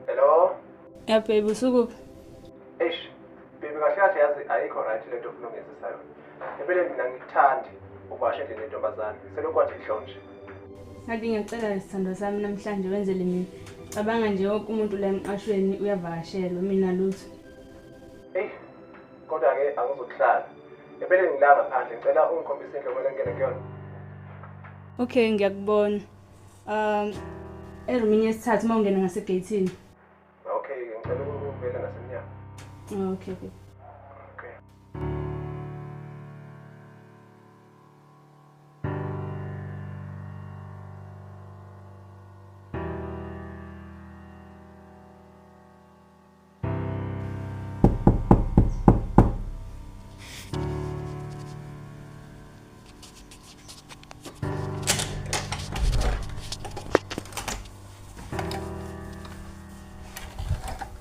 Hello? Ya baby usukuphi? Eish, baby kahle kahle yazi ayikho right lento ofuna ungenza yona. Impela mina ngikuthandi ubashe endlini yentombazane. Selokwathi ihlonje. Ngathi ngiyacela isithando sami namhlanje wenzele mina. Cabanga nje wonke umuntu la emqashweni uyavakashelwa mina lutho. Kodwa ke angizokuhlala. Impela ngilanga phandle ngicela ungikhombise indlela okumele ngene kuyona. Okay, ngiyakubona. Erumini yesithathu mawungena ngasegate-ini. Okay, ngicela ukuvela ngasemnyango. Okay. Okay.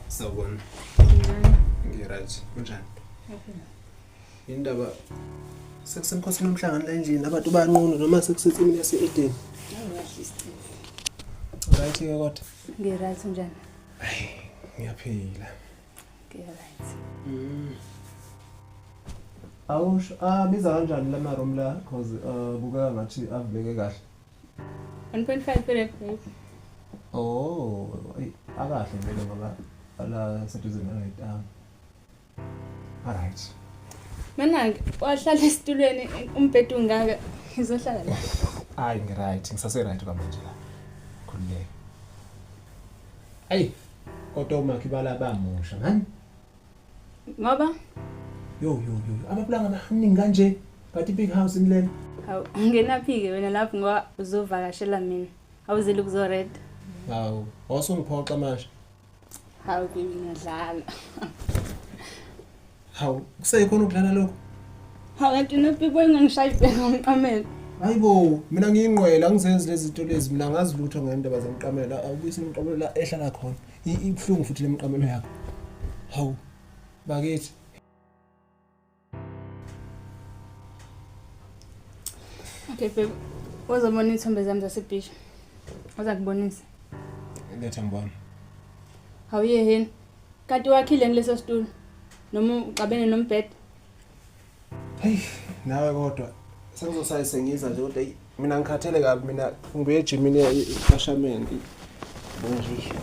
Sawubona. Ngiright. Kunjani? Okay. Indaba sekusemkhosini nomhlangano la endlini abantu banqunu noma sekusetsimini yase-Eden. Awuyahle Steve. Right ke kodwa. Ngiright njani? Hayi, ngiyaphila. Ngiright. Awusho biza kanjani la room la cause buka ngathi avuleke kahle. 1.5 per baby. Oh, akahle vele ngoba ala seduze nayo. Alright. Mana wahlala esitulweni umbhedu ungaka izohlala la. Hayi ngiright, ngisase right kwamanje la. Khululeke. Hey, kodwa umakibala bamusha, ngani? Ngoba Yo. Abaplanga amaningi kanje, bathi big house imlene. hawu ungenaphi ke wena lapho ngoba uzovakashela mina. Awuzeli ukuzored. Hawu, wasungiphoqa manje. Hawu baby ngiyadlala. Hawu, kuseyikhona ukudlala lokho? Hawu kanti nopikwe ngishaya ibheka ngomqamela. Hayibo, mina ngiyingqwela ngizenze lezi zinto lezi, mina ngazi lutho ngendaba zemiqamela, awubuyise imiqamelo la ehlala khona. Ibhlungu futhi lemiqamelo yakho. Hawu, bakithi. Okay baby. Uzobona ithombe zami zasebeach. Uzakubonisa. Letha ngibona. Hawu yeheni. Kanti wakhile ngileso situlo. Noma uqabene nombhedo. Hey, nawe kodwa sengizosayi sengiza nje kodwa mina ngikhathele kabi, mina ngibuye ejimini eCashman. Bonje.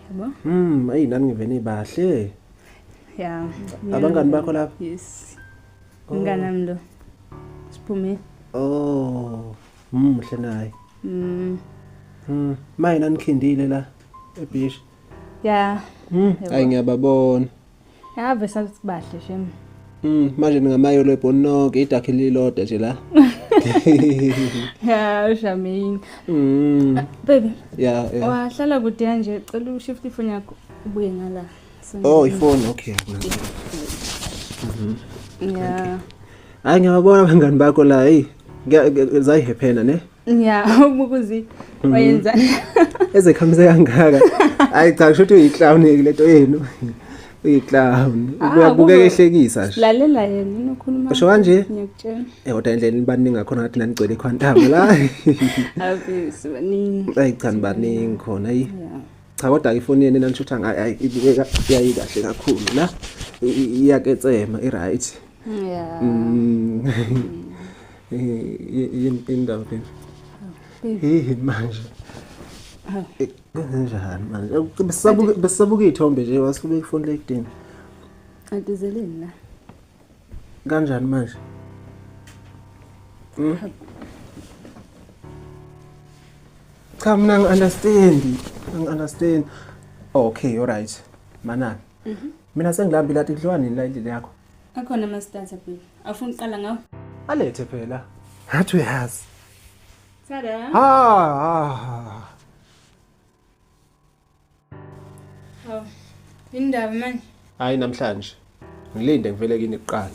Yabo? Ayi nani ngivene bahle. Yeah. Abangani bakho lapha? Yes. Nganami lo. Siphume. Oh, mhle naye. Maye nanikhindile la ebeach. Yeah. Hayi ngiyababona. Yave sabahle shem. Manje ningamayo lebhononke idakhe lilodwa nje la. Yeah, Shamini. Baby. Yeah. Wahlala kude kanje, cela ushift ifoni yakho ubuye ngala. Oh, ifoni, okay. Yeah. Hayi ngiyabona abangani bakho la, hey. Zayihephena ne? Yeah, ukuzi wayenzani? Ezekhamise kangaka. Hayi cha kusho ukuthi uyiclown lento yenu. Uyiclown. Uyabukeka ehlekisa nje. Lalela yena unokhuluma. Usho kanje? Ngiyakutshela. Kodwa endleleni baningi ngakhona ngathi nanigcwele ikhwantama la. Abisi baningi. Hayi cha baningi khona yi. Cha kodwa ifoni yena nanishutha hayi ibukeka yayi kahle kakhulu la. Iyaketsema i-right. Yeah. Indaba phela. Manje. Kanjani manje? Besabuka ithombe nje wasuke ifoni lekudeni. Antizeleni la. Kanjani manje? Cha mina ngi-understand. Okay, all right. Manani. Mina sengilambile athi kudliwani la indlela yakho. Akhona ama-starter baby. Afuna uqala ngawo? Alethe phela. Hathi uyazi. Sada. Hawu. Indaba manje. Hayi namhlanje. Ngilinde ngivele kini kuqala.